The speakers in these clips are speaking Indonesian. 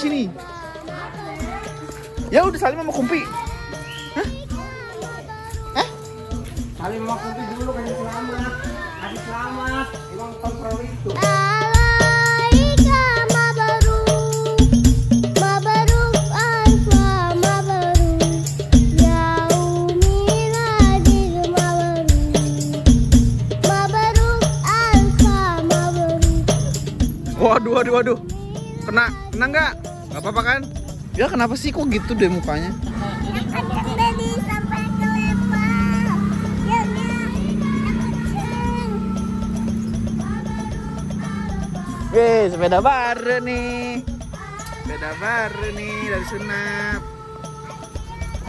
Sini. Ya udah salim sama Kumpi. Hah? Salim sama Kumpi dulu, kasih selamat. Kasih selamat. Ulang tahun perawi itu. Waduh. Kena nggak? Nggak apa-apa kan? Ya kenapa sih kok gitu deh mukanya? Sampai kelempar. Sepeda baru nih. Dari Sunap.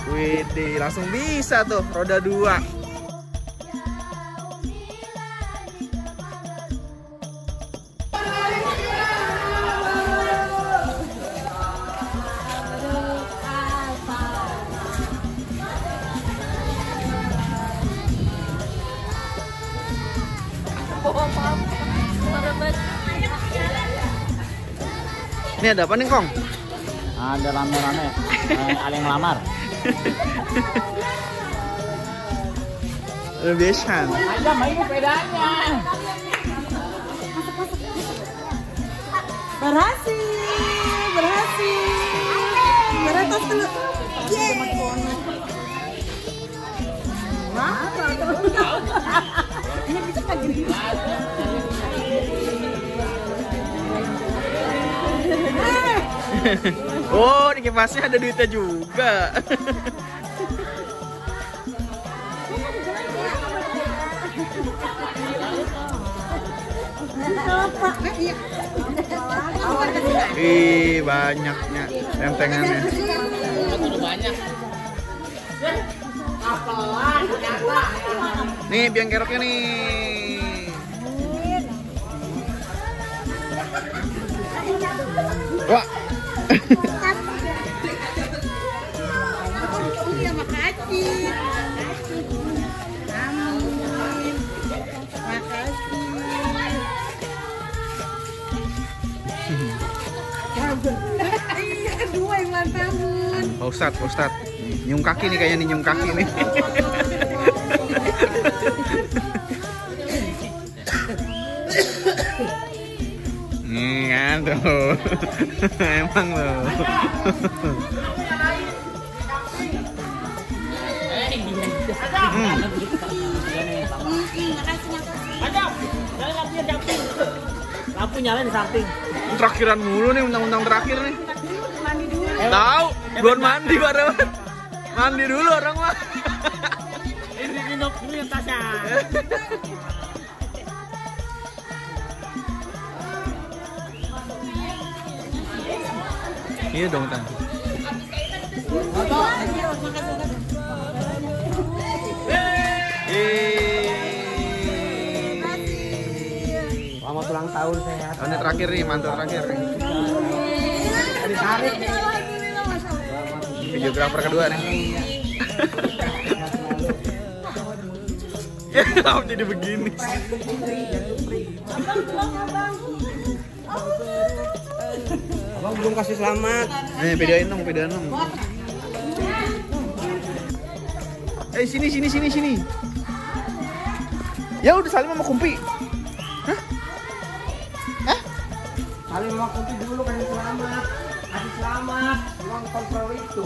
Widih, langsung bisa tuh roda 2. Ini ada apa nih, Kong? Ada rame-rame. Ada yang ngelamar. Besan. Aja main sepedanya. Berhasil. Beratas dulu. Ini bisa kan gini. Oh, di kipasnya ada duitnya juga. Ih, banyaknya rentengannya. Nih, biang keroknya nih. Wah. Iya, makasih. Amin. Makasih. Iya, kedua yang ulang tahun. Pak Ustadz. Nyium kaki nih kayaknya nyium kaki nih. Nih kan tuh. Emang loh. Lampu nyalain di samping. Terakhiran mulu nih, undang-undang terakhir nih. Tahu, belum mandi baru. Mandi dulu orang mah. Ini minum dulu yang tasnya. Iya dong, Tan. Selamat ulang tahun sehat. Ini terakhir nih, mantul terakhir. Ditarik. Videografer kedua nih. Ya, kenapa jadi begini? Abang belum kasih selamat. Nih, videoin dong. Sini. Ya udah salim sama Kumpi. Hah? Salim sama Kumpi dulu, kasih selamat. Kasih selamat. Ulang tahun perawi itu.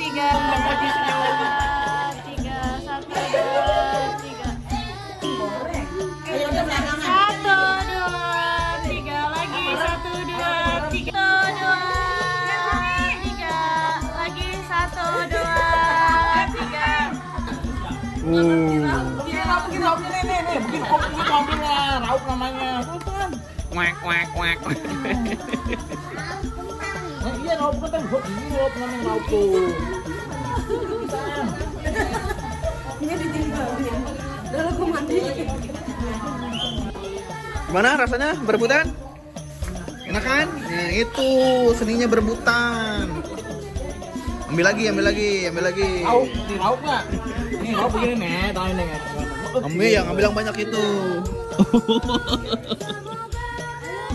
tiga, satu, dua, tiga. Satu, dua, tiga lagi, satu, dua, tiga, tiga lagi, satu, dua, tiga. Begini raupnya nih, begini kopinya, raup namanya. Kuek kuek kuek. Iya raup kan buat gini raup namanya raup tuh. Gimana rasanya berebutan? Enak kan? Nah itu seninya berebutan. Ambil lagi. Raup, ini raup nggak? Ini raup begini nih, tahu nih. Ambil yang banyak itu.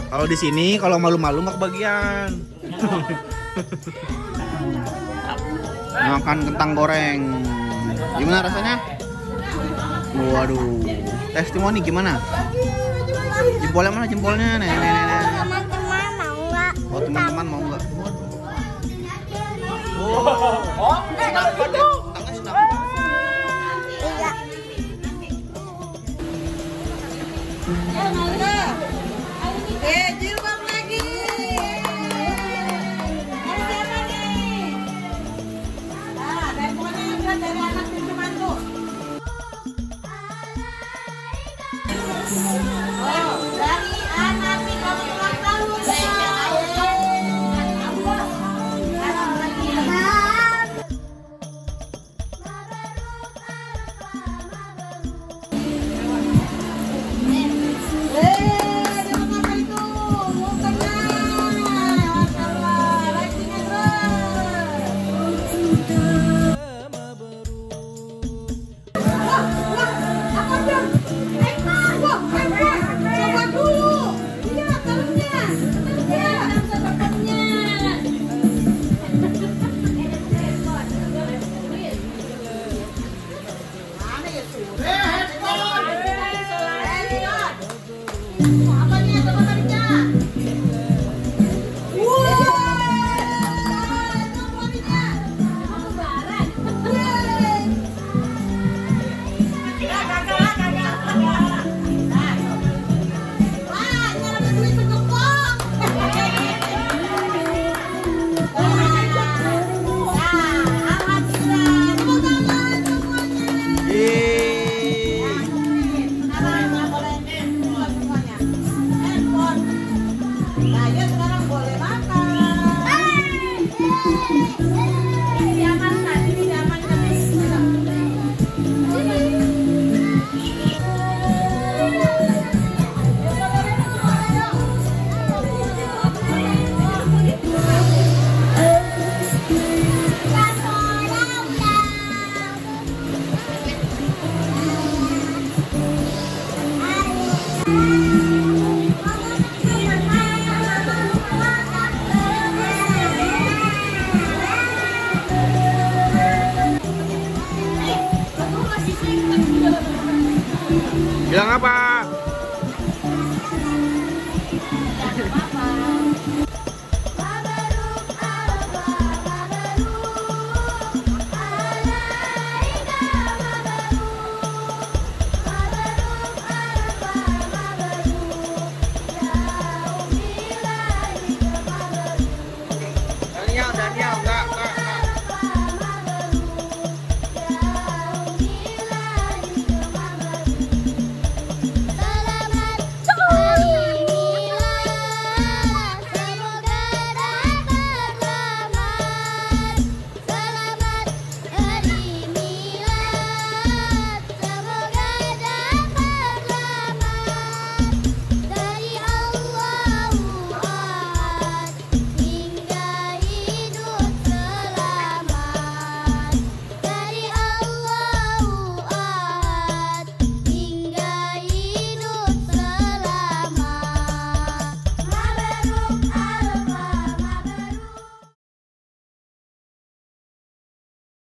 Kalau di sini kalau malu-malu nggak kebagian. Makan kentang goreng. Gimana rasanya? Waduh. Testimoni gimana? Jempolnya mana jempolnya? Nih. Teman-teman mau nggak? Oh teman-teman mau nggak? Oh, gitu.